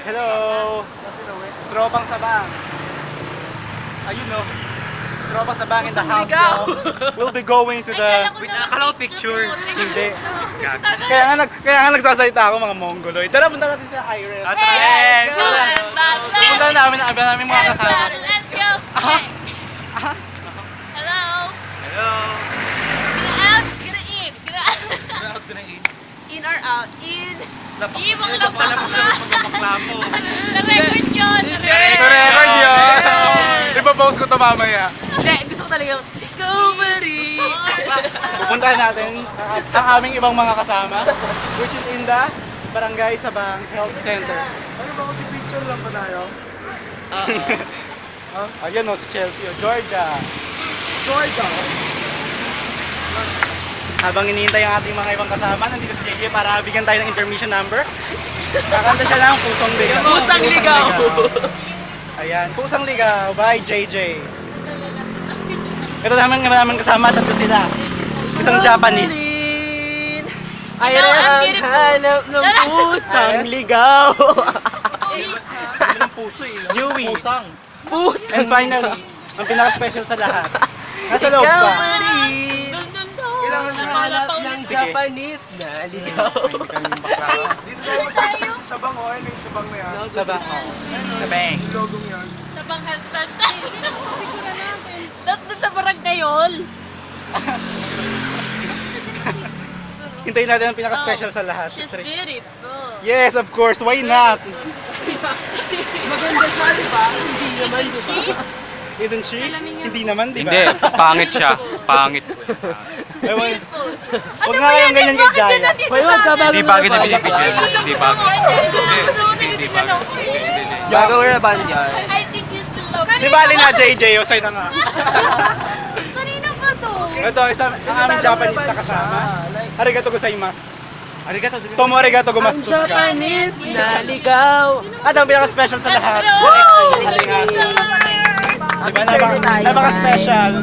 Hello! Tropang Sabang. Ayun no. Tropang Sabang in the house now. We'll be going to the... Akala ko picture. Hindi. Kaya nga nagsasalita ako mga Mongoloid. Tara, punta natin sa Iris. Let's go! Punta namin ang namin mga kasama. Let's go! Hello? Hello. Get in! Get out! Out ko na in. In or out? In! Ibang Napakala lapak ko ka! sa pagkapaklamo. Na-record yun! Ito record yun! Ipapost ko ito mamaya. Hindi, gusto ko talaga yung ikaw ba rin? Pupuntahan natin ang aming ibang mga kasama, which is in the Barangay Sabang Health Center. Ano ba kung picture lang ba tayo? Ayan o, si Chelsea o, Georgia. Georgia. Habang iniintay ang ating mga ibang kasama, nandito si JJ para bigyan tayo ng intermission number. Kakanta siya ng Pusang Ligaw. Pusang Ligaw. Ayan, Pusang Ligaw by JJ. Ito naman kasama, tatlo sila. Isang Japanese. Iris ang ang beautiful. hanap ng pusang Iris. ligaw. Sabi ng puso eh. Yui. Pusang. And finally, ang pinaka-special sa lahat. Nasa loob Ikaw pa. ba rin? Kailangan Ang na hanap ng Sige. Japanese na ligaw. Dito tayo mag-picture sa Sabang. O, ano yung Sabang na yan? Sabang. Sabang. Yung logong yan. Sa Bang Health Center. Sino ko picture natin? Doon sa barangay yun. Hintayin natin ang pinaka-special sa lahat. She's beautiful. Yes, of course. Why not? Maganda siya, di ba? Hindi naman, di ba? Isn't she? Hindi naman, di ba? Hindi, pangit siya. Pangit. Ewan. Huwag nga kayong ganyan kay Jaya. Hoy, wag ka bago Hindi mo bagay na na binibigyan. Hindi bagay. Hindi bagay. Hindi. Bago mo na band yan. I think you still love me. Di bali na JJ, o sa'yo na nga. Kanina pa to. Ito, ang aming Japanese na kasama. Arigato gozaimasu. Arigato. Tomo arigato Ang gumastos ka. Japanese na ligaw. At ang pinaka-special sa lahat. Diba? Napaka-special.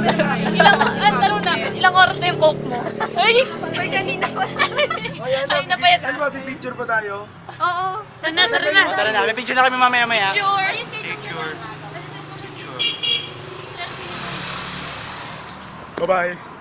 Ilang oras na yung coke mo? Ay! Ay, kanina ko. Ay, napayat. Ano ba, picture pa tayo? Oo. Tara na, tara na. Tara na, may picture na kami mamaya-maya. Picture. Picture. Bye-bye.